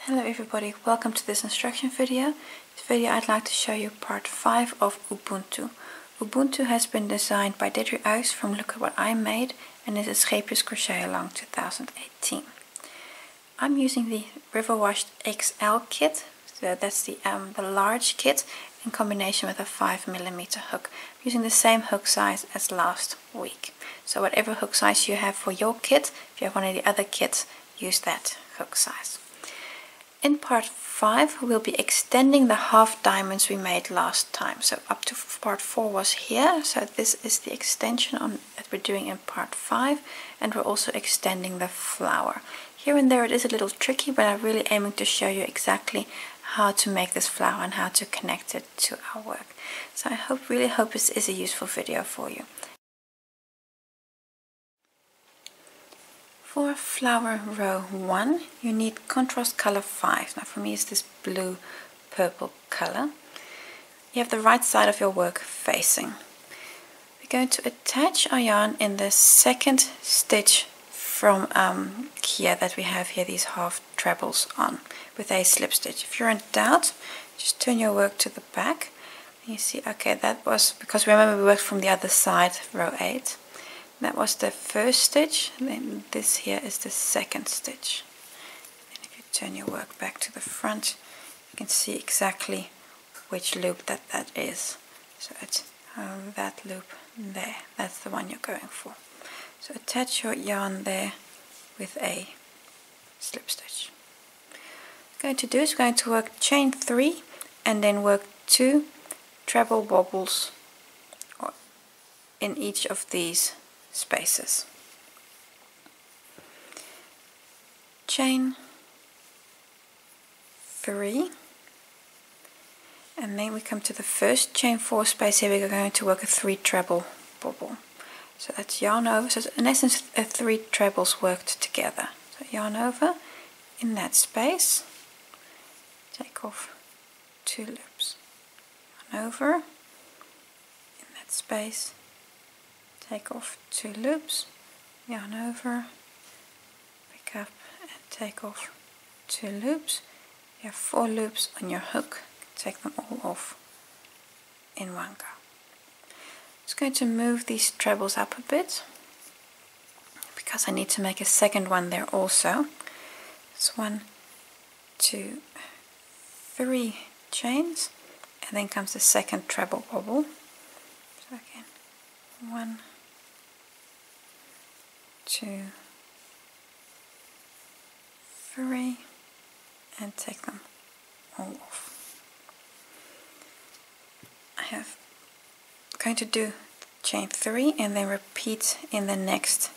Hello everybody, welcome to this instruction video. This video I'd like to show you part 5 of Ubuntu. Ubuntu has been designed by Deirdre Uys from Look at What I Made and is a Scheepjes Crochet Along 2018. I'm using the River Washed XL kit, so that's the large kit in combination with a 5mm hook. I'm using the same hook size as last week. So whatever hook size you have for your kit, if you have one of the other kits, use that hook size. In part 5 we'll be extending the half diamonds we made last time. So up to part 4 was here, so this is the extension that we're doing in part 5, and we're also extending the flower. Here and there it is a little tricky, but I'm really aiming to show you exactly how to make this flower and how to connect it to our work. So I really hope this is a useful video for you. For flower row 1 you need contrast color 5. Now for me it's this blue purple color. You have the right side of your work facing. We're going to attach our yarn in the second stitch from here that we have here, these half trebles on, with a slip stitch. If you're in doubt, just turn your work to the back and you see, okay, that was because remember we worked from the other side, row 8. That was the first stitch, and then this here is the second stitch. And if you turn your work back to the front, you can see exactly which loop that is. So it's that loop there, that's the one you're going for. So attach your yarn there with a slip stitch. What we're going to do is we're going to work chain 3 and then work 2 treble bobbles in each of these spaces. Chain 3, and then we come to the first chain 4 space. Here we're going to work a 3 treble bobble. So that's yarn over, so in essence 3 trebles worked together. So yarn over in that space, take off 2 loops, yarn over in that space, take off 2 loops, yarn over, pick up and take off 2 loops. You have 4 loops on your hook, take them all off in one go. I'm just going to move these trebles up a bit because I need to make a second one there also. It's 1, 2, 3 chains, and then comes the second treble bobble. So again, 1, 2, 3, and take them all off. I'm going to do chain 3 and then repeat in the next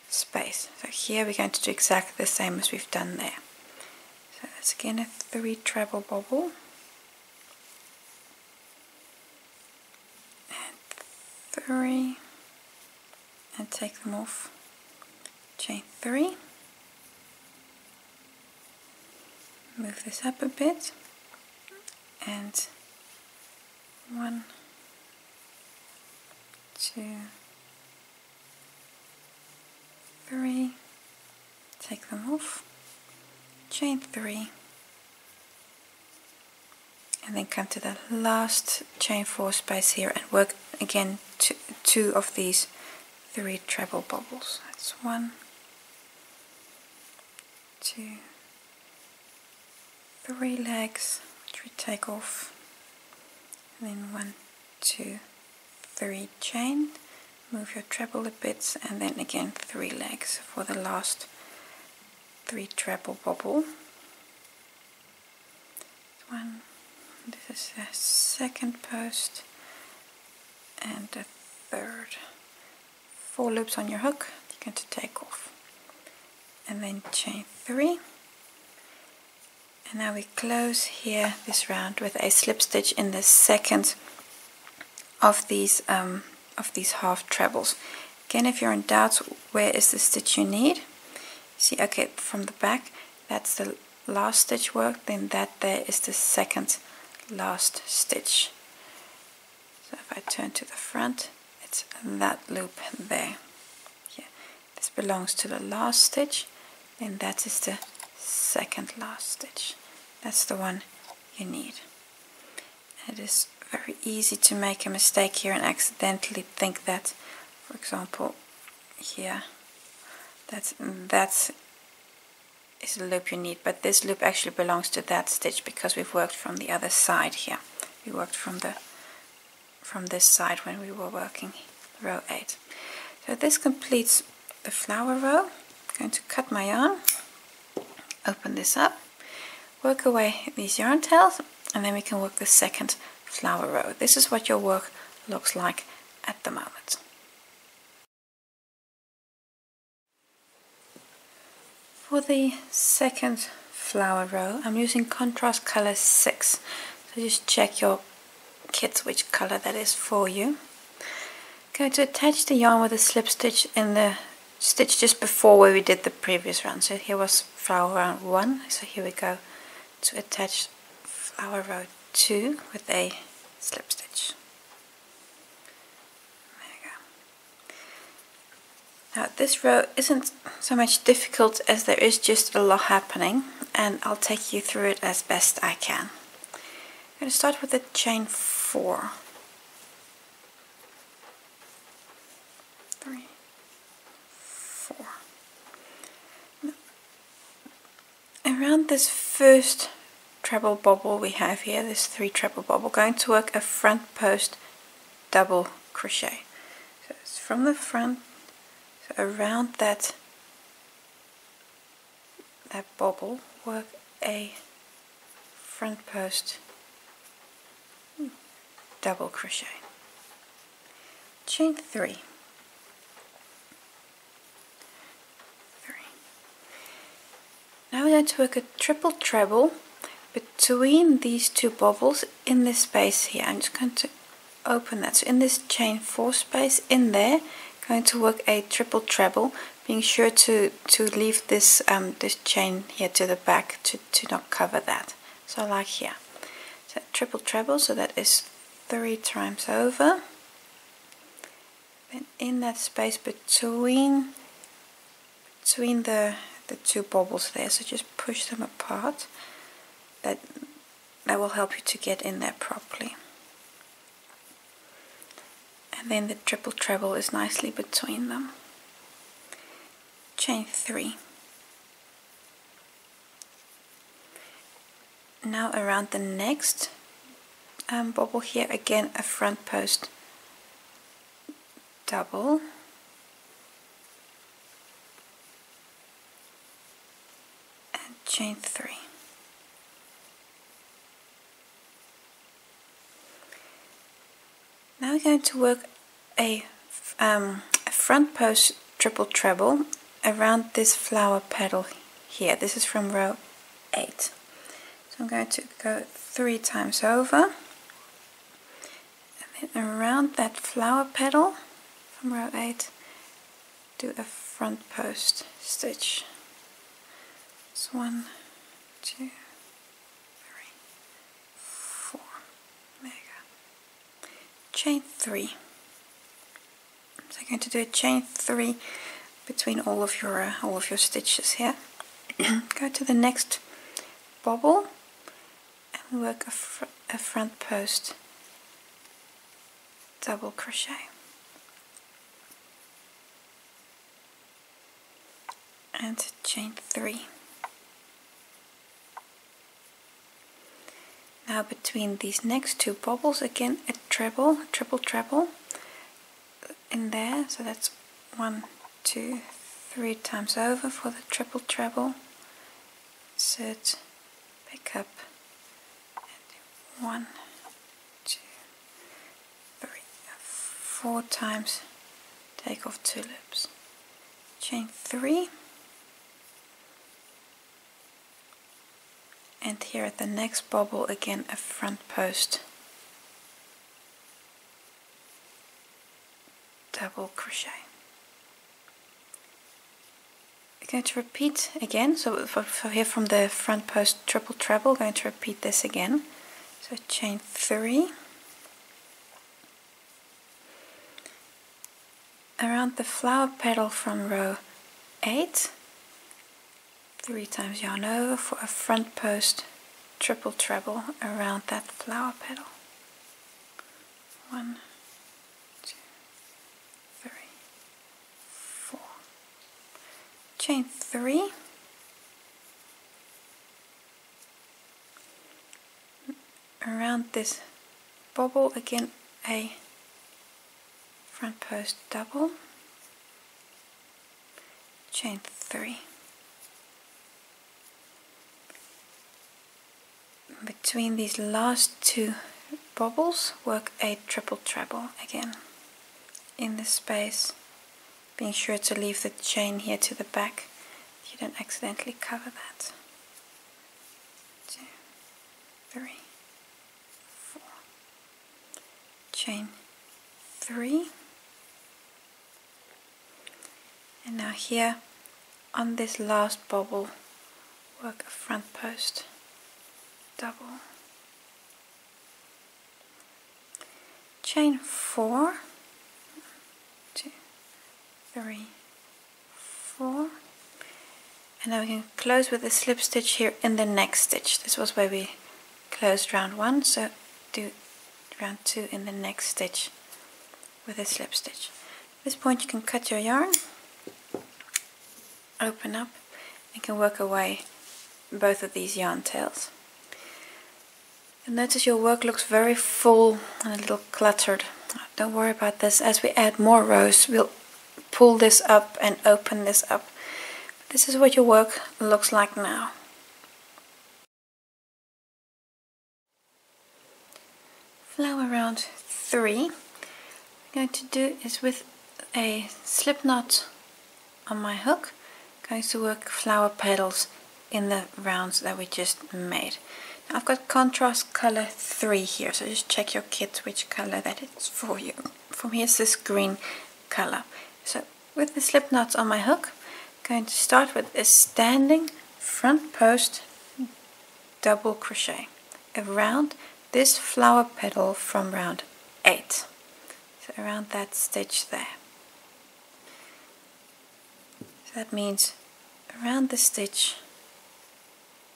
space. So here we're going to do exactly the same as we've done there. So that's again a 3 treble bobble and 3, and take them off, chain 3, move this up a bit, and 1, 2, 3, take them off, chain 3, and then come to the last chain 4 space here and work again 2 of these 3 treble bobbles. That's 1, 2, 3 legs, which we take off, and then 1, 2, 3 chain, move your treble a bit, and then again 3 legs for the last 3 treble bobble. 1, this is the second post, and the third. 4 loops on your hook you're going to take off, and then chain 3, and now we close here this round with a slip stitch in the second of these half trebles. Again, if you're in doubt where is the stitch you need, see, okay, from the back that's the last stitch work, then that there is the second last stitch. So if I turn to the front, it's that loop there. Yeah, this belongs to the last stitch, then that is the second last stitch. That's the one you need. It is very easy to make a mistake here and accidentally think that, for example, here, that is the loop you need, but this loop actually belongs to that stitch because we've worked from the other side here. We worked from this side when we were working row 8. So this completes the flower row. I'm going to cut my yarn, open this up, work away these yarn tails, and then we can work the second flower row. This is what your work looks like at the moment. For the second flower row, I'm using contrast color 6. So just check your kit which color that is for you. I'm going to attach the yarn with a slip stitch in the stitch just before where we did the previous round. So here was flower round 1, so here we go to attach flower row 2 with a slip stitch. There you go. Now this row isn't so much difficult as there is just a lot happening, and I'll take you through it as best I can. I'm going to start with the chain 4. 3, 4. Around this first treble bobble we have here, this 3 treble bobble, going to work a front post double crochet. So it's from the front, so around that bobble, work a front post double crochet. Chain 3. Now we're going to work a triple treble between these 2 bobbles in this space here. I'm just going to open that. So in this chain 4 space in there, going to work a triple treble, being sure to leave this this chain here to the back to not cover that. So like here. So triple treble, so that is 3 times over. Then in that space between the 2 bobbles there, so just push them apart. That will help you to get in there properly. And then the triple treble is nicely between them. Chain 3. Now around the next bobble here, again a front post double. Chain 3. Now we're going to work a front post triple treble around this flower petal here. This is from row 8. So I'm going to go 3 times over, and then around that flower petal from row 8, do a front post stitch. 1, 2, 3, 4. There you go. Chain 3. So I'm going to do a chain 3 between all of your stitches here. Go to the next bobble and work a front post double crochet. And chain 3. Now between these next 2 bobbles, again a triple treble in there, so that's 1, 2, 3 times over for the triple treble. Insert, pick up, and 1, 2, 3, 4 times, take off 2 loops. Chain 3. And here at the next bobble, again a front post double crochet. We're going to repeat again, so for here from the front post triple treble, we're going to repeat this again. So chain 3. Around the flower petal from row 8, 3 times yarn over for a front post triple treble around that flower petal. 1, 2, 3, 4. Chain 3. Around this bobble again a front post double, chain 3. Between these last 2 bobbles work a triple treble again in the space, being sure to leave the chain here to the back so you don't accidentally cover that. 2, 3, 4. Chain 3, and now here on this last bobble work a front post double, chain 4, 2, 3, 4, and now we can close with a slip stitch here in the next stitch. This was where we closed round 1, so do round 2 in the next stitch with a slip stitch. At this point you can cut your yarn, open up, and can work away both of these yarn tails. And notice your work looks very full and a little cluttered. Don't worry about this. As we add more rows, we'll pull this up and open this up. This is what your work looks like now. Flower round 3. What I'm going to do is with a slip knot on my hook, I'm going to work flower petals in the rounds that we just made. Now I've got contrast color 3 here, so just check your kit which color that is for you. For me it's this green color. So with the slip knots on my hook, I'm going to start with a standing front post double crochet around this flower petal from round 8. So around that stitch there. So that means around the stitch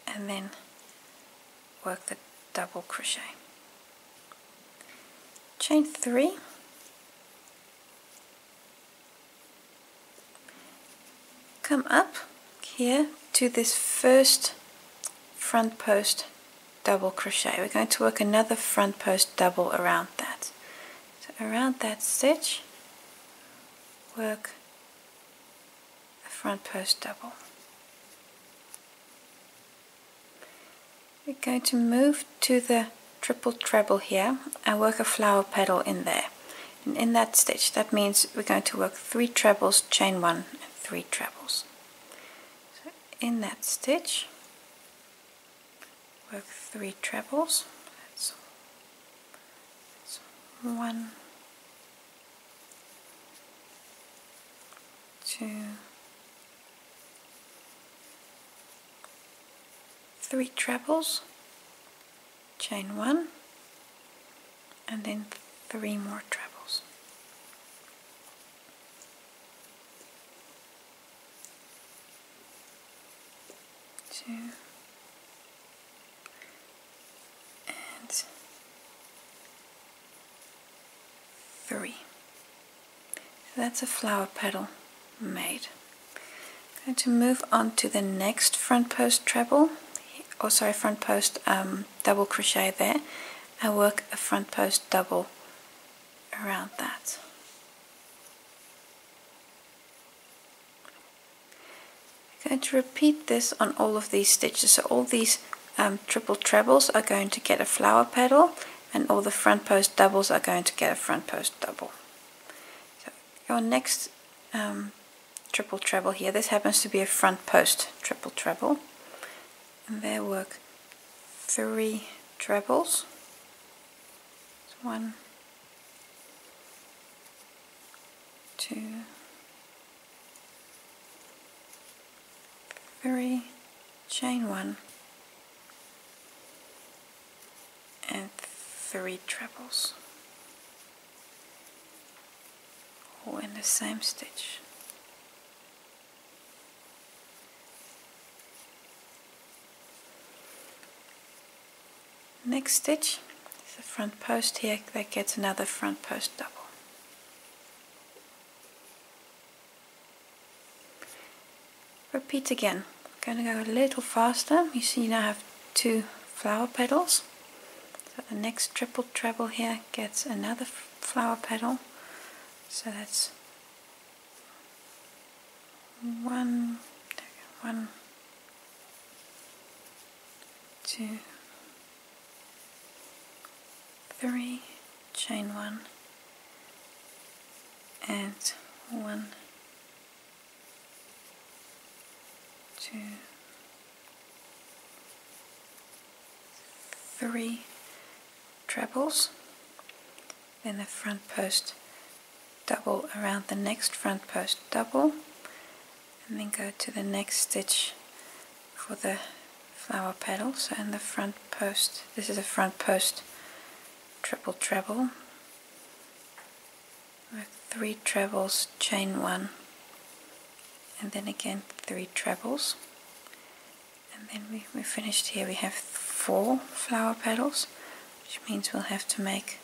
and then work the double crochet. Chain 3, come up here to this first front post double crochet. We're going to work another front post double around that. So around that stitch work a front post double. We're going to move to the triple treble here and work a flower petal in there. And in that stitch, that means we're going to work 3 trebles, chain 1 and 3 trebles. So in that stitch, work 3 trebles. That's 1, 2, 3 trebles, chain 1, and then 3 more trebles. Two and 3. So that's a flower petal made. I'm going to move on to the next front post treble. Oh sorry, front post double crochet there, and work a front post double around that. I'm going to repeat this on all of these stitches, so all these triple trebles are going to get a flower petal and all the front post doubles are going to get a front post double. So your next triple treble here, this happens to be a front post triple treble. And there work 3 trebles. 1, 2, 3, chain 1 and 3 trebles, all in the same stitch. next stitch is the front post here that gets another front post double. Repeat again. I'm going to go a little faster. You see now I have 2 flower petals. So the next triple treble here gets another flower petal. So that's 1, 2, 3, chain 1, and 1, 2, 3 trebles, then the front post double around the next front post double, and then go to the next stitch for the flower petals. And the front post, this is a front post triple treble with 3 trebles, chain 1, and then again 3 trebles, and then we finished here. We have 4 flower petals, which means we'll have to make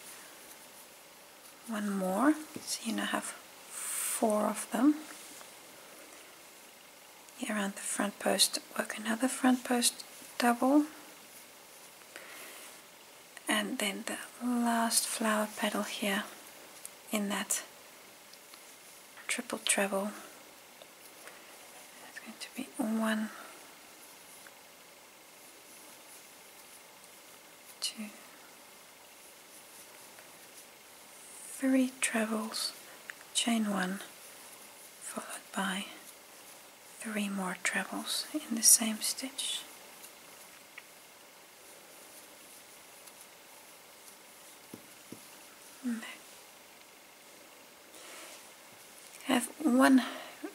1 more. So you now have 4 of them. Here around the front post, work another front post double, and then the last flower petal here in that triple treble. It's going to be 1, 2, 3 trebles, chain 1, followed by 3 more trebles in the same stitch. Have 1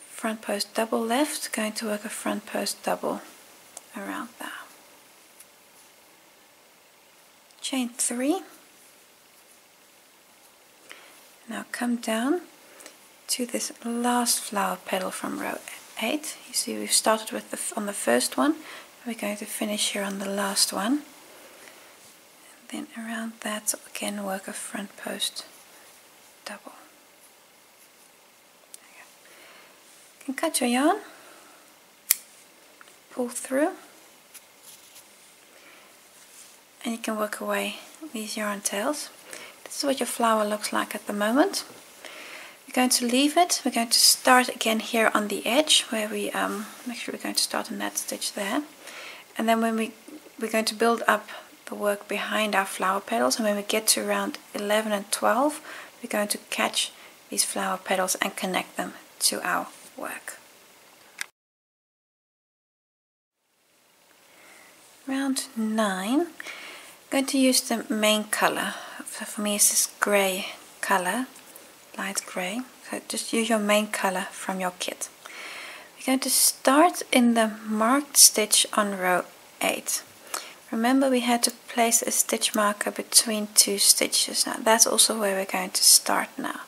front post double left, going to work a front post double around that. Chain 3. Now come down to this last flower petal from row 8. You see we've started with on the first one. We're going to finish here on the last one. And then around that again work a front post double. You can cut your yarn, pull through, and you can work away these yarn tails. This is what your flower looks like at the moment. We're going to leave it. We're going to start again here on the edge where we actually we're going to start in that stitch there, and then when we're going to build up the work behind our flower petals, and when we get to around 11 and 12 we're going to catch these flower petals and connect them to our work. Round 9, I'm going to use the main color. So for me it's this grey color, light grey. So just use your main color from your kit. We're going to start in the marked stitch on row 8. Remember we had to place a stitch marker between 2 stitches. Now that's also where we're going to start now.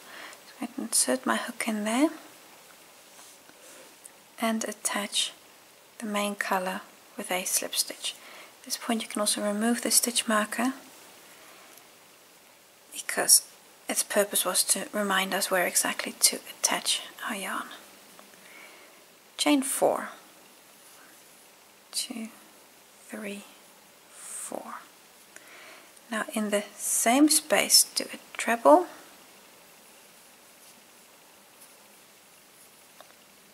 So I can insert my hook in there and attach the main color with a slip stitch. At this point you can also remove the stitch marker because its purpose was to remind us where exactly to attach our yarn. Chain 4, 2, 3, 4. Now in the same space do a treble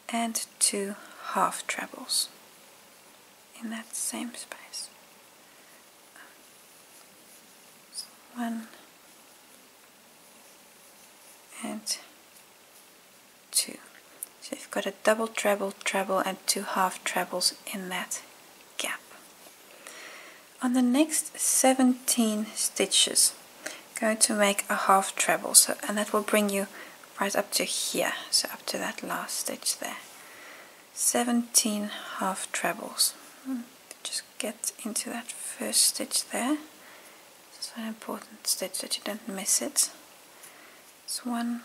and 2 half trebles in that same space. So 1 and 2. So you've got a double treble, treble and 2 half trebles in that gap. On the next 17 stitches, I'm going to make a half treble, and that will bring you right up to here, so up to that last stitch there. 17 half trebles. Just get into that first stitch there. It's an important stitch that you don't miss it. It's 1,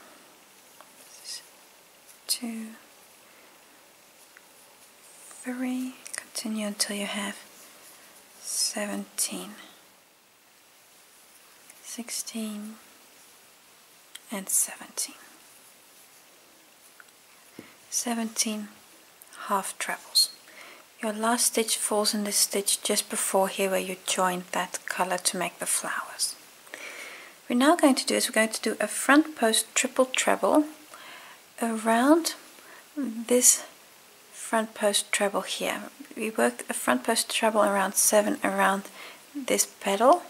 2, 3. Continue until you have 17 16 and 17. 17 half trebles. Your last stitch falls in this stitch just before here where you joined that color to make the flowers. What we're now going to do is we're going to do a front post triple treble around this front post treble here. We worked a front post treble around 7 around this petal,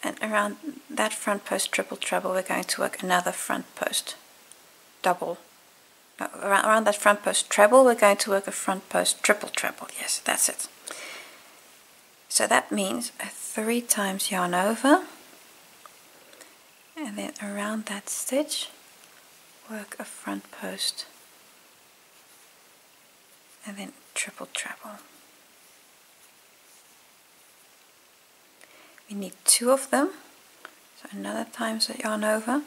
and around that front post triple treble we're going to work another front post double. No, around that front post treble we're going to work a front post triple treble. Yes, that's it. So that means a 3 times yarn over, and then around that stitch work a front post and then triple treble. We need 2 of them, so another times the yarn over,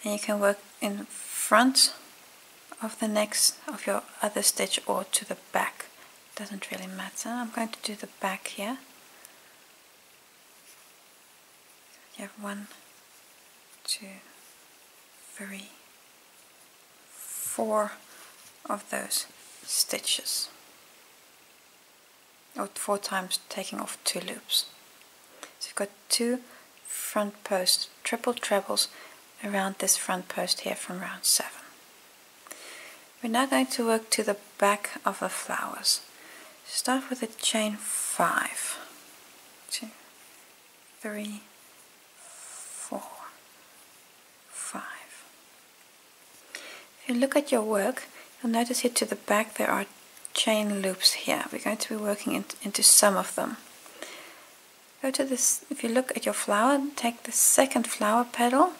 and you can work in front of the next of your other stitch or to the back, doesn't really matter. I'm going to do the back here. You have 1, 2, 3, 4 of those stitches, or 4 times taking off 2 loops. So you've got 2 front post triple trebles around this front post here from round 7. We're now going to work to the back of the flowers. Start with a chain 5, 2, 3, 4, 5. If you look at your work, you'll notice here to the back there are chain loops here. We're going to be working into some of them. Go to this, if you look at your flower, take the second flower petal,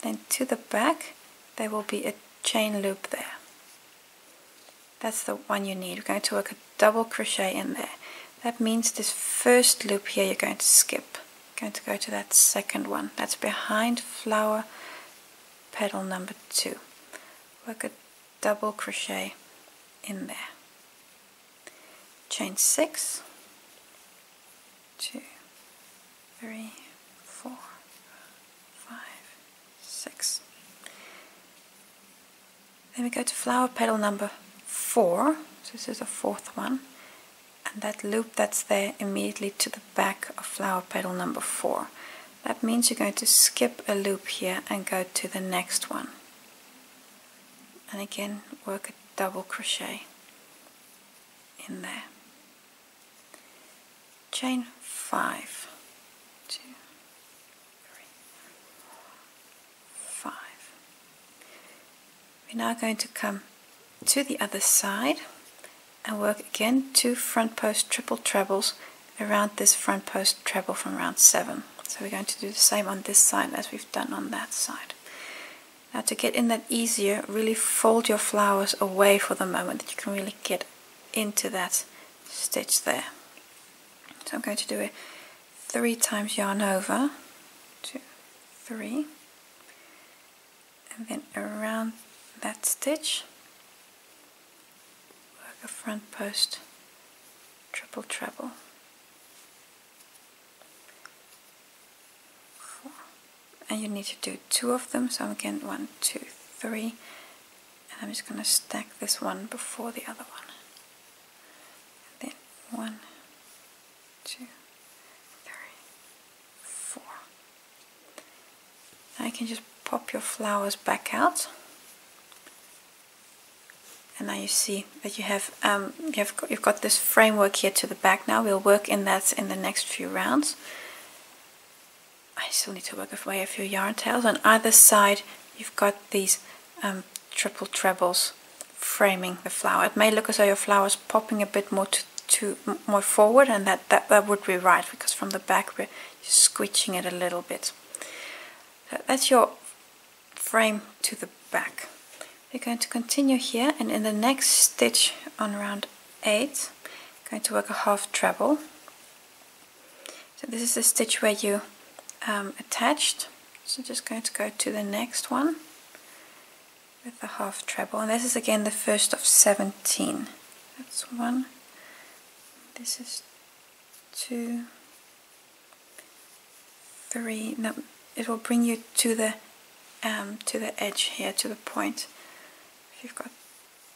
then to the back there will be a chain loop there. That's the one you need. We're going to work a double crochet in there. That means this first loop here you're going to skip. You're going to go to that second one. That's behind flower petal number 2. Work a double crochet in there. Chain 6, 2, 3, 4, 5, 6. Then we go to flower petal number 4, so this is the 4th one, and that loop that's there immediately to the back of flower petal number 4. That means you're going to skip a loop here and go to the next one, and again work a double crochet in there. Chain 5, 2, 3, 4, 5. We're now going to come to the other side and work again 2 front post triple trebles around this front post treble from round 7. So we're going to do the same on this side as we've done on that side. Now to get in that easier, really fold your flowers away for the moment that you can really get into that stitch there. So I'm going to do a 3 times yarn over, 2, 3, and then around that stitch work a front post triple treble, 4, and you need to do 2 of them, so again 1, 2, 3, and I'm just going to stack this one before the other one, and then 1, 2, 3, 4. Now you can just pop your flowers back out, and now you see that you have you've got this framework here to the back. Now we'll work in that in the next few rounds. I still need to work away a few yarn tails. On either side you've got these triple trebles framing the flower. It may look as though your flower is popping a bit more more forward, and that would be right, because from the back we're just squishing it a little bit. So that's your frame to the back. We're going to continue here, and in the next stitch on round 8 I'm going to work a half treble. So this is the stitch where you attached, so just going to go to the next one with the half treble, and this is again the first of 17. That's 1, this is 2, 3, no, it will bring you to the edge here, to the point. If you've got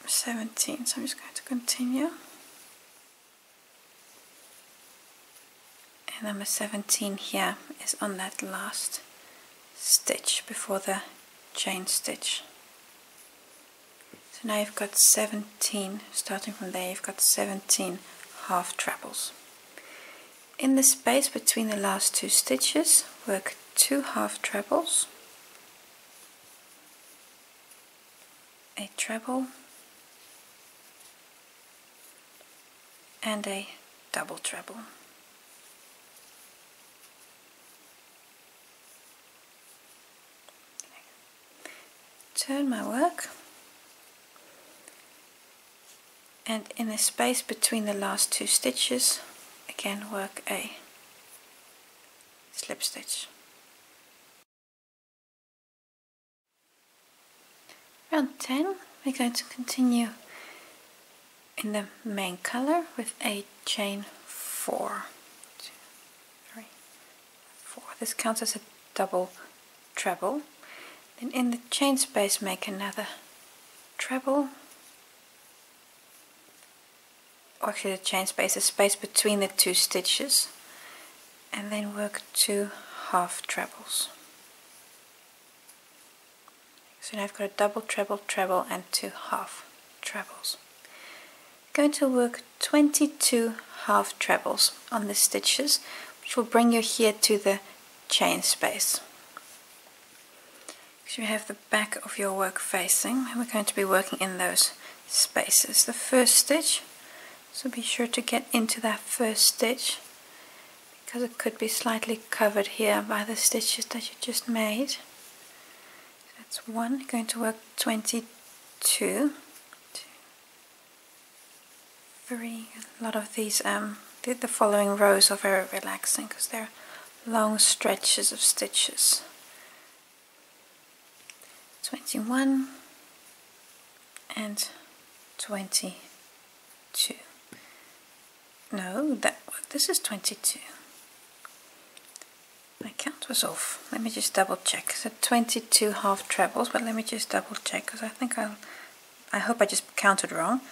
17, so I'm just going to continue. And number 17 here is on that last stitch before the chain stitch. So now you've got 17, starting from there, you've got 17 half trebles. In the space between the last two stitches, work 2 half trebles, a treble, and a double treble. Turn my work, and in the space between the last two stitches, again work a slip stitch. Round 10, we're going to continue in the main color with a chain 4. 2, 3, 4. This counts as a double treble. Then in the chain space make another treble. Or actually the chain space, the space between the two stitches. And then work 2 half trebles. So now I've got a double treble, treble, and 2 half trebles. I'm going to work 22 half trebles on the stitches, which will bring you here to the chain space. So you have the back of your work facing, and we're going to be working in those spaces. The first stitch, so be sure to get into that first stitch, because it could be slightly covered here by the stitches that you just made. That's 1. You're going to work 22, 2, 3. A lot of these, the following rows are very relaxing because they're long stretches of stitches. 21 and 22. No, this is 22. My count was off. Let me just double check. So 22 half trebles, but let me just double check because I think I hope I just counted wrong.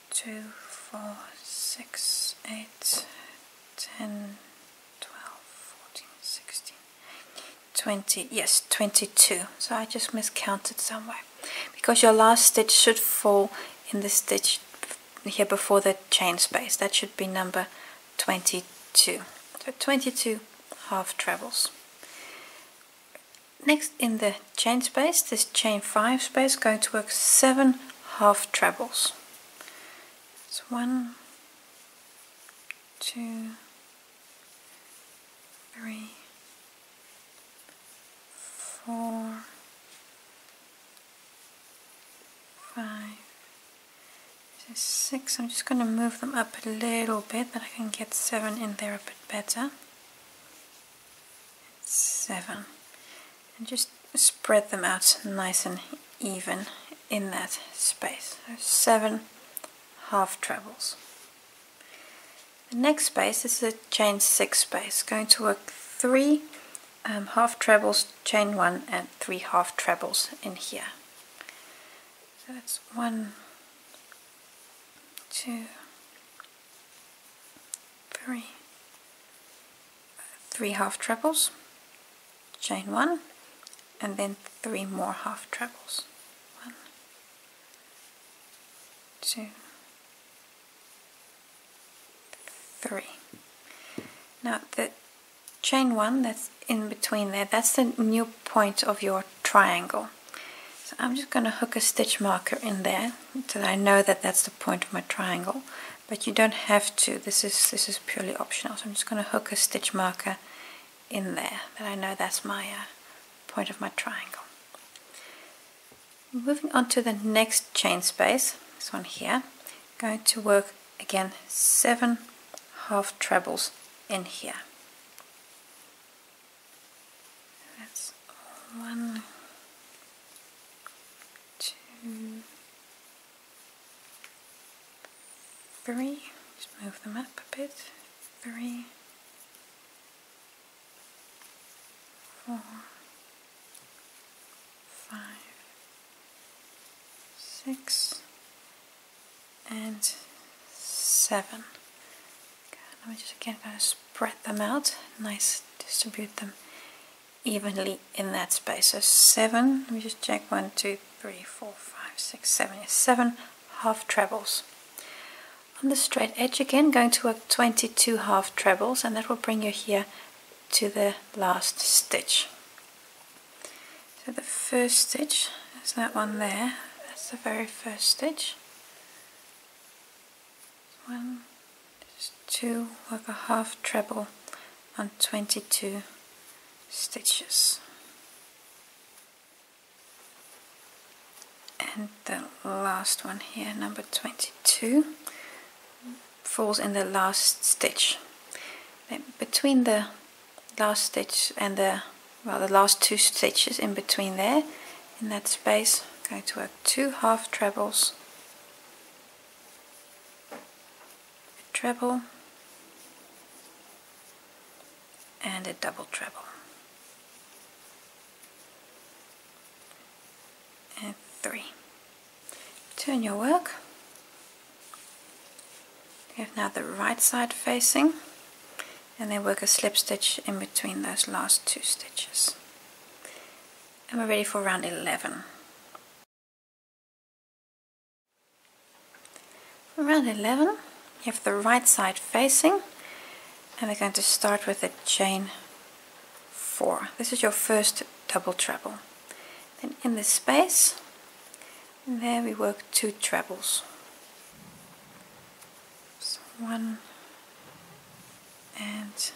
2, 4, 6, 8, 10, 12, 14, 16, 20. Yes, 22. So I just miscounted somewhere because your last stitch should fall in the stitch here before the chain space. That should be number 22. So 22 half trebles. Next in the chain space, this chain 5 space, going to work 7 half trebles. That's 1, 2, 3, 4, 5, 6. I'm just going to move them up a little bit that I can get 7 in there a bit better. 7, and just spread them out nice and even in that space. So 7 half trebles. The next space is a chain 6 space, going to work 3 half trebles, chain 1, and 3 half trebles in here. So that's 1, 2, 3, 3 half trebles, chain 1, and then 3 more half trebles. 1, 2, 3. Now the chain 1 that's in between there, that's the new point of your triangle. So I'm just going to hook a stitch marker in there so that I know that that's the point of my triangle, but you don't have to. This is purely optional. So I'm just going to hook a stitch marker in there that I know that's my point of my triangle. Moving on to the next chain space, this one here, going to work again 7 half trebles in here. That's 1, 2, 3. Just move them up a bit. 3, 4, 5, 6 and 7. Okay, let me just again kind of spread them out, nice, distribute them evenly in that space. So 7, let me just check, 1, 2, 3, 4, 5, 6, 7, yes, 7 half trebles. On the straight edge again, going to work 22 half trebles, and that will bring you here to the last stitch. So the first stitch is that one there, that's the very first stitch. 1, 2, work a half treble on 22 stitches. And the last one here, number 22, falls in the last stitch. Then between the last stitch and the last 2 stitches in between there, in that space, I'm going to work 2 half trebles, a treble and a double treble, and 3. Turn your work. You have now the right side facing, and then work a slip stitch in between those last 2 stitches. And we're ready for round 11. For round 11, you have the right side facing, and we're going to start with a chain 4. This is your first double treble. Then in this space, there we work 2 trebles. So 1 and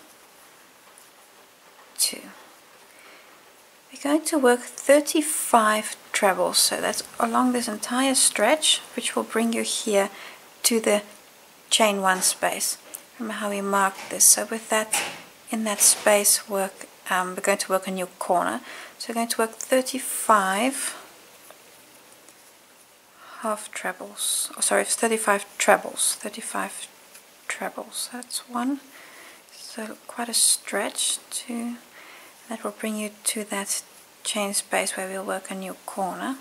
2. We're going to work 35 trebles, so that's along this entire stretch, which will bring you here to the chain 1 space. Remember how we marked this? So with that, in that space, we're going to work a new corner. So we're going to work 35 half trebles, oh sorry, 35 trebles, 35 trebles. That's 1. So quite a stretch. 2. That will bring you to that chain space where we'll work a new corner.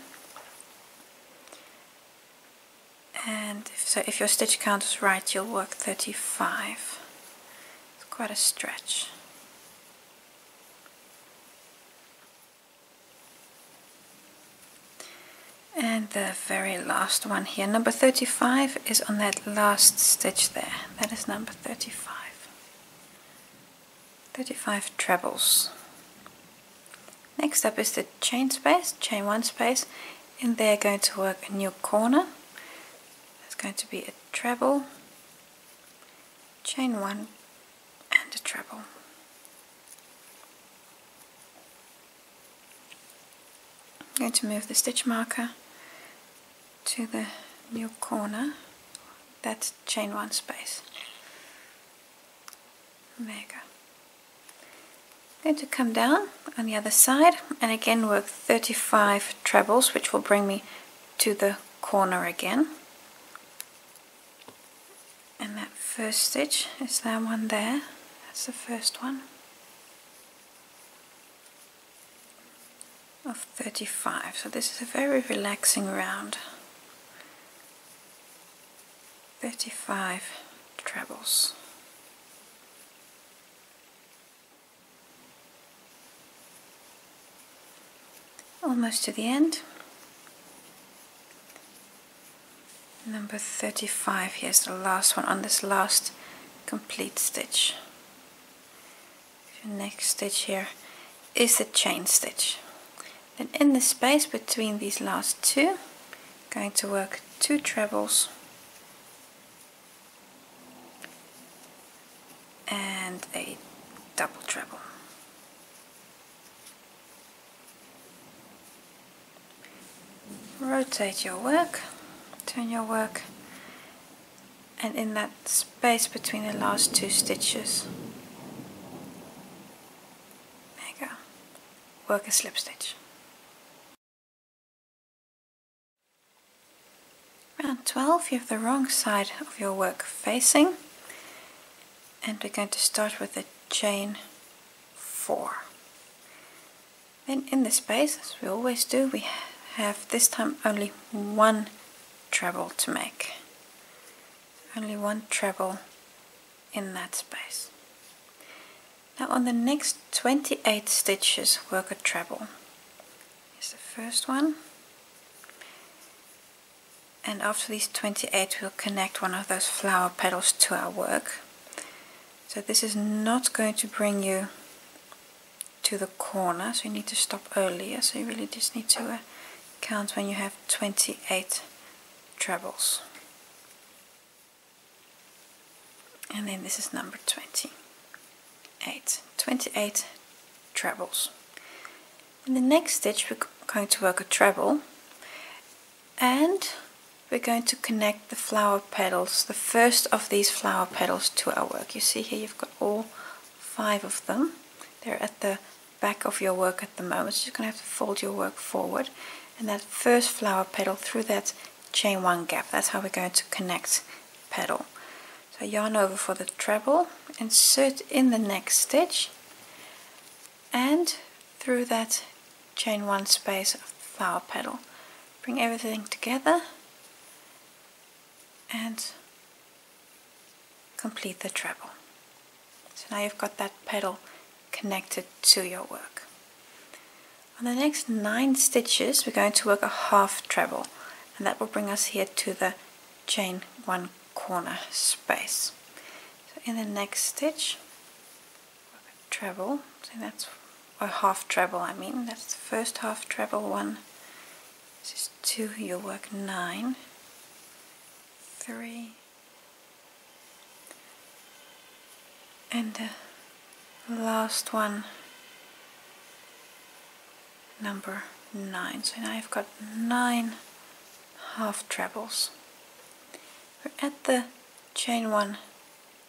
And if your stitch count is right, you'll work 35. It's quite a stretch. And the very last one here, number 35, is on that last stitch there. That is number 35. 35 trebles. Next up is the chain space, chain 1 space. In there, going to work a new corner. It's going to be a treble, chain 1 and a treble. I'm going to move the stitch marker to the new corner, that's chain 1 space. There you go. I'm going to come down on the other side and again work 35 trebles, which will bring me to the corner again. And that first stitch is that one there, that's the first one of 35. So this is a very relaxing round. 35 trebles. Almost to the end. Number 35, here's the last one on this last complete stitch. Your next stitch here is the chain stitch. Then in the space between these last 2, going to work 2 trebles and a double treble. Rotate your work, turn your work, and in that space between the last 2 stitches, there you go, work a slip stitch. Round 12, you have the wrong side of your work facing, and we're going to start with a chain 4. Then in the space, as we always do, we have this time only one treble to make. Only one treble in that space. Now on the next 28 stitches, work a treble. Here's the first one. And after these 28, we'll connect one of those flower petals to our work. So this is not going to bring you to the corner, so you need to stop earlier. So you really just need to count when you have 28 trebles. And then this is number 28. 28 trebles. In the next stitch we're going to work a treble, and we're going to connect the flower petals, the first of these flower petals, to our work. You see here you've got all 5 of them. They're at the back of your work at the moment, so you're going to have to fold your work forward, and that first flower petal through that chain 1 gap. That's how we're going to connect petal. So yarn over for the treble, insert in the next stitch, and through that chain 1 space of the flower petal. Bring everything together and complete the treble. So now you've got that petal connected to your work. On the next 9 stitches we're going to work a half treble, and that will bring us here to the chain 1 corner space. So in the next stitch work a treble, so that's a half treble, that's the first half treble. 1, this is 2, you'll work 9, 3, and the last one, number 9. So now I've got 9 half trebles. We're at the chain 1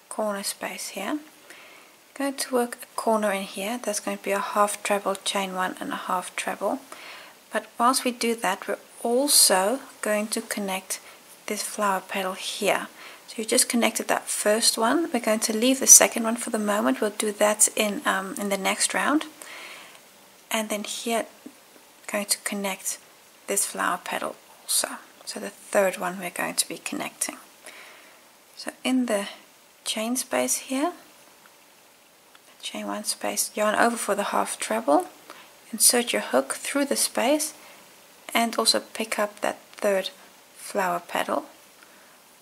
corner space here. Going to work a corner in here. That's going to be a half treble, chain 1 and a half treble. But whilst we do that, we're also going to connect this flower petal here. So you just connected that first one. We're going to leave the second one for the moment. We'll do that in the next round. And then here, going to connect this flower petal also. So the third one we're going to be connecting. So in the chain space here, chain 1 space, yarn over for the half treble, insert your hook through the space, and also pick up that third flower petal.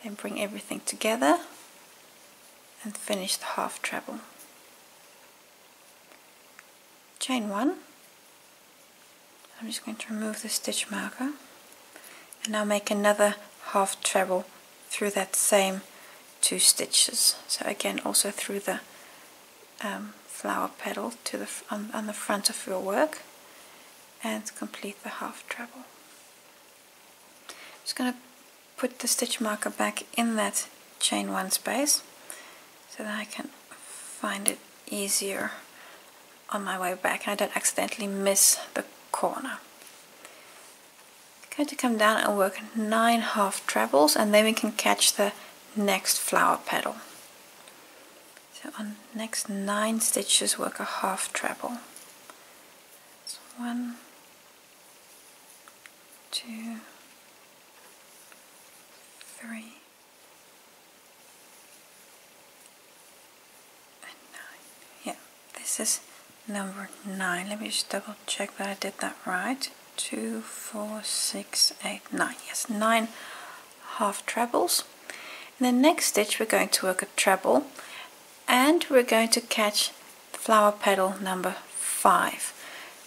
Then bring everything together and finish the half treble. Chain 1. I'm just going to remove the stitch marker, and now make another half treble through that same 2 stitches. So again, also through the flower petal to the on the front of your work, and complete the half treble. I'm just going to put the stitch marker back in that chain 1 space so that I can find it easier on my way back and I don't accidentally miss the corner. I'm going to come down and work 9 half trebles, and then we can catch the next flower petal. So on next 9 stitches work a half treble. That's 1, 2, 3, and 9. Yeah, this is number 9. Let me just double check that I did that right. 2, 4, 6, 8, 9. Yes, 9 half trebles. In the next stitch we're going to work a treble, and we're going to catch flower petal number 5.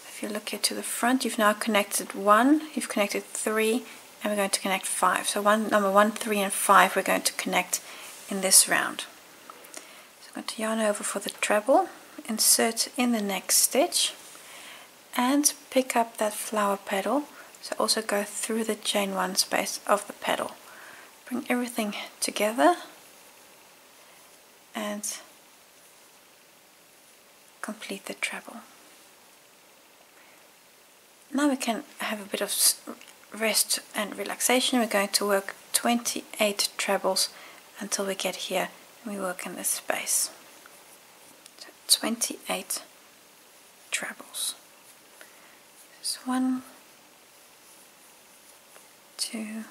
If you look here to the front, you've now connected 1, you've connected 3, and we're going to connect 5. So number 1, 3 and 5 we're going to connect in this round. So I'm going to yarn over for the treble, insert in the next stitch, and pick up that flower petal. So also go through the chain 1 space of the petal. Bring everything together and complete the treble. Now we can have a bit of rest and relaxation. We're going to work 28 trebles until we get here and we work in this space. So 28 trebles. Just 1, 2,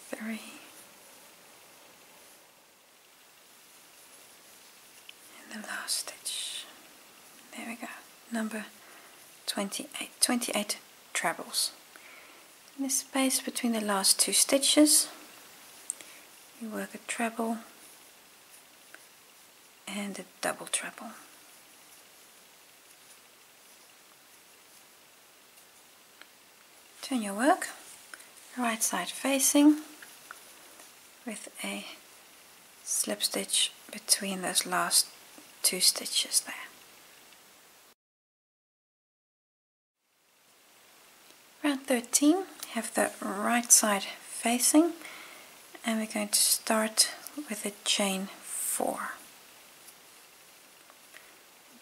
3, and the last stitch. There we go. Number 28. 28 trebles. In the space between the last 2 stitches, you work a treble and a double treble. Turn your work right side facing with a slip stitch between those last 2 stitches there. Round 13, have the right side facing, and we're going to start with a chain 4.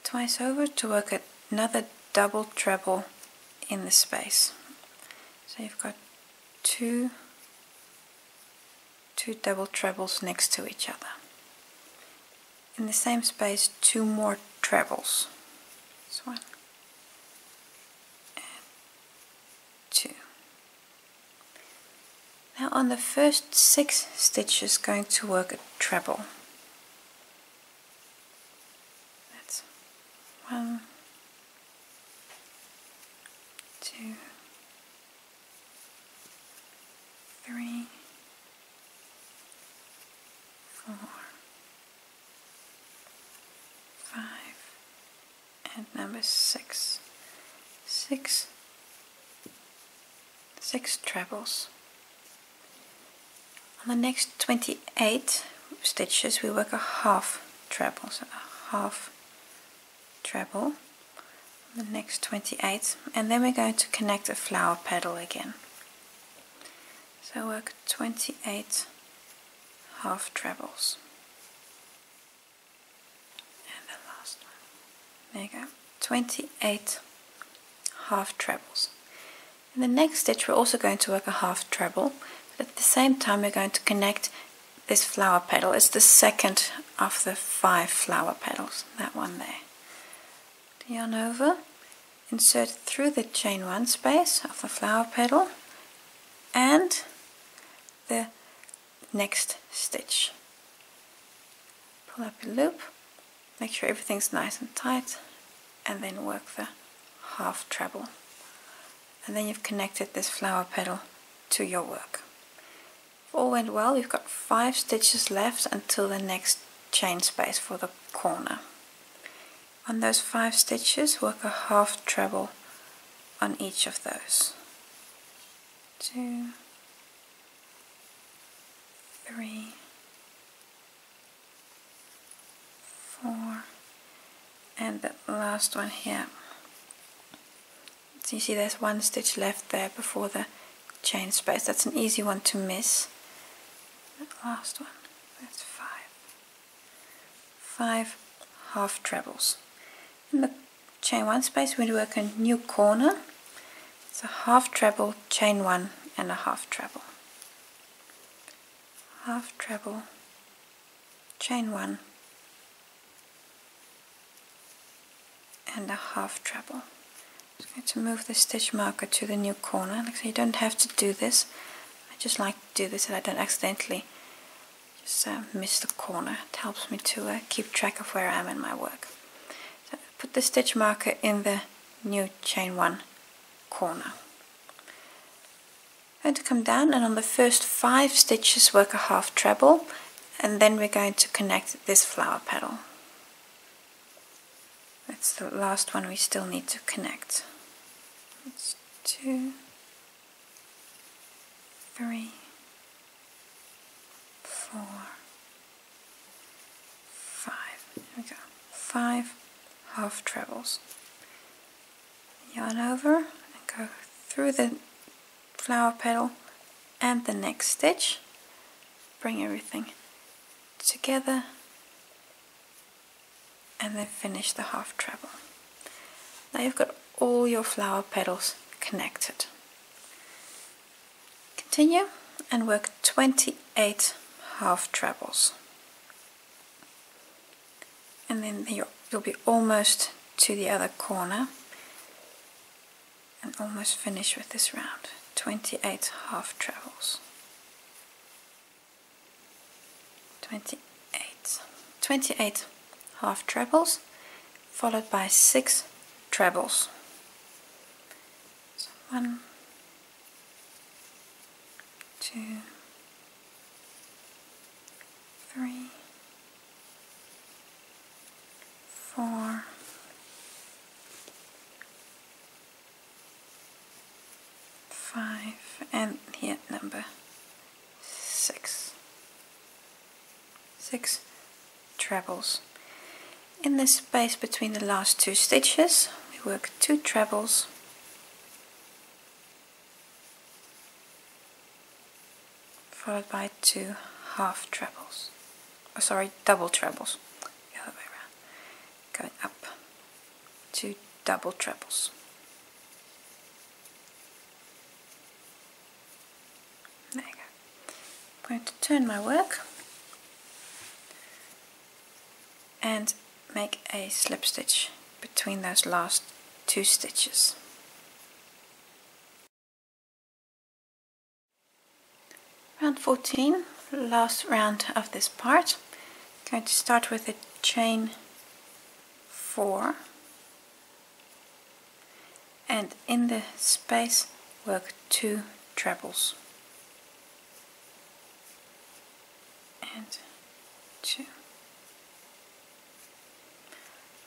Twice over to work another double treble in the space. So you've got two double trebles next to each other. In the same space, 2 more trebles. This one and 2. Now on the first 6 stitches, going to work a treble. That's 1, 2, 3, 4, 5, and number 6. 6 trebles. On the next 28 stitches, we work a half treble, so a half treble on the next 28, and then we're going to connect a flower petal again. So work 28 half trebles. And the last one. There you go. 28 half trebles. In the next stitch, we're also going to work a half treble, but at the same time we're going to connect this flower petal. It's the second of the 5 flower petals, that one there. Yarn over, insert through the chain 1 space of the flower petal and the next stitch. Pull up your loop, make sure everything's nice and tight, and then work the half treble. And then you've connected this flower petal to your work. If all went well, you've got 5 stitches left until the next chain space for the corner. On those 5 stitches, work a half treble on each of those. 2, 3, 4, and the last one here. So you see there's 1 stitch left there before the chain space. That's an easy one to miss. The last one, that's 5. 5 half trebles. In the chain 1 space, we work a new corner. It's a half treble, chain 1, and a half treble. Half treble, chain 1, and a half treble. I'm just going to move the stitch marker to the new corner. Like I say, you don't have to do this. I just like to do this so I don't accidentally just miss the corner. It helps me to keep track of where I am in my work. So put the stitch marker in the new chain 1 corner. I'm going to come down, and on the first 5 stitches work a half treble, and then we're going to connect this flower petal. That's the last one we still need to connect. It's 2, 3, 4, 5. There we go. 5 half trebles. Yarn over and go through the flower petal and the next stitch. Bring everything together and then finish the half treble. Now you've got all your flower petals connected. Continue and work 28 half trebles, and then you'll be almost to the other corner. almost finished with this round. 28 half trebles. 28 half trebles followed by 6 trebles. So 1, 2, 3, 4, 5, and here number 6. 6 trebles. In the space between the last 2 stitches we work 2 trebles, followed by 2 half trebles, oh, sorry, double trebles, the other way around, going up, 2 double trebles. There you go. I'm going to turn my work and make a slip stitch between those last 2 stitches. Round 14, last round of this part. I'm going to start with a chain 4 and in the space work 2 trebles and 2.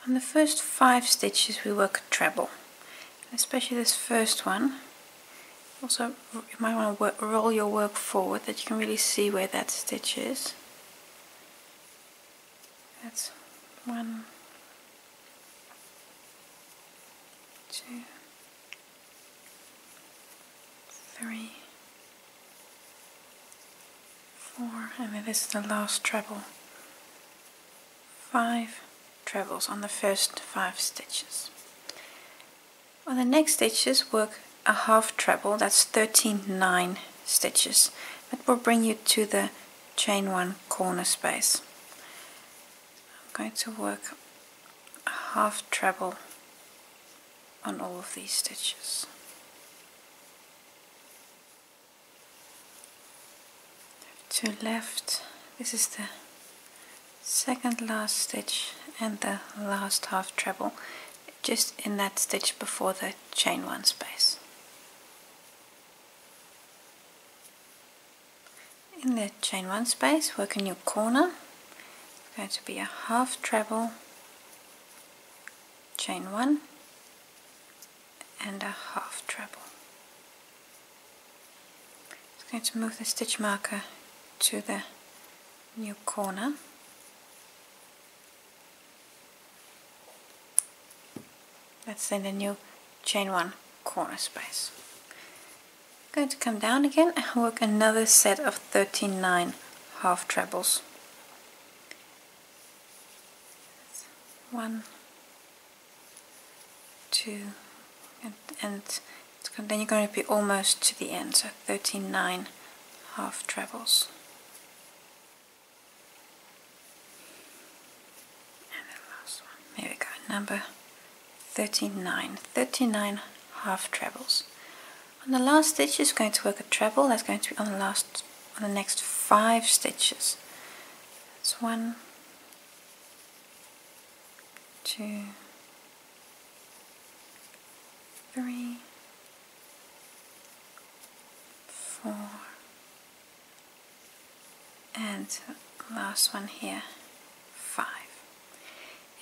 On the first 5 stitches we work a treble, especially this first one. Also, you might want to roll your work forward that you can really see where that stitch is. That's 1, 2, 3, 4, and then this is the last treble. 5 trebles on the first 5 stitches. On the next stitches work a half treble, that's 9 stitches. That will bring you to the chain 1 corner space. I'm going to work a half treble on all of these stitches. To left, this is the second last stitch and the last half treble, just in that stitch before the chain 1 space. In the chain 1 space, work a new corner. It's going to be a half treble, chain 1, and a half treble. It's going to move the stitch marker to the new corner. That's in the new chain 1 corner space. I'm going to come down again and work another set of 9 half trebles. 1, 2, and then you're going to be almost to the end, so 9 half trebles. And the last one. There we go, number 39 half trebles. On the last stitch is going to work a treble. That's going to be on the next 5 stitches. That's 1, 2, 3, 4, and last one here, 5.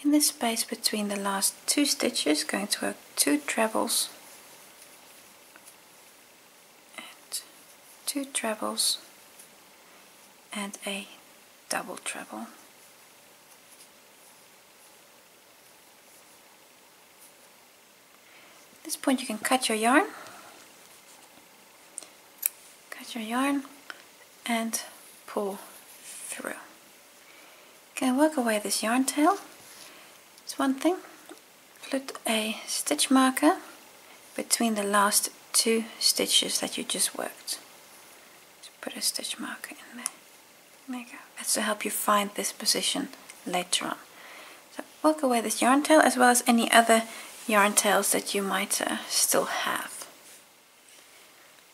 In this space between the last 2 stitches, going to work 2 trebles and 2 trebles and a double treble. At this point you can cut your yarn and pull through. You can work away this yarn tail. It's one thing. Put a stitch marker between the last 2 stitches that you just worked. So put a stitch marker in there. There you go. That's to help you find this position later on. So work away this yarn tail as well as any other yarn tails that you might still have.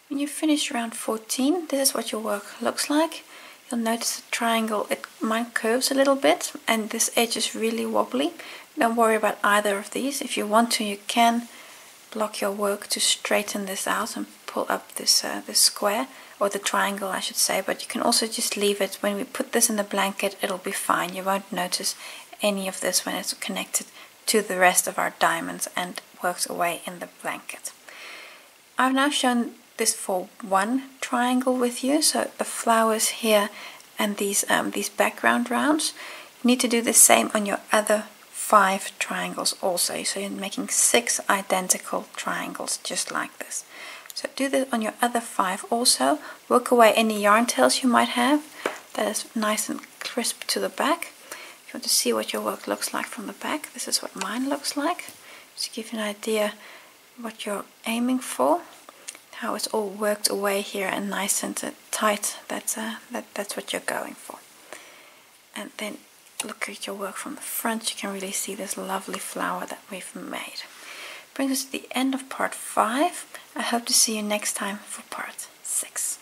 When you finish round 14, this is what your work looks like. You'll notice the triangle, mine curves a little bit and this edge is really wobbly. Don't worry about either of these. If you want to, you can block your work to straighten this out and pull up this square, or the triangle I should say, but you can also just leave it. When we put this in the blanket, it'll be fine. You won't notice any of this when it's connected to the rest of our diamonds and works away in the blanket. I've now shown this for one triangle with you, so the flowers here and these background rounds. You need to do the same on your other 5 triangles also, so you're making 6 identical triangles just like this. So do this on your other 5 also. Work away any yarn tails you might have. That is nice and crisp to the back. If you want to see what your work looks like from the back, this is what mine looks like. Just to give you an idea what you're aiming for. How it's all worked away here and nice and tight. That's what you're going for. And then look at your work from the front. You can really see this lovely flower that we've made. Brings us to the end of part 5. I hope to see you next time for part 6.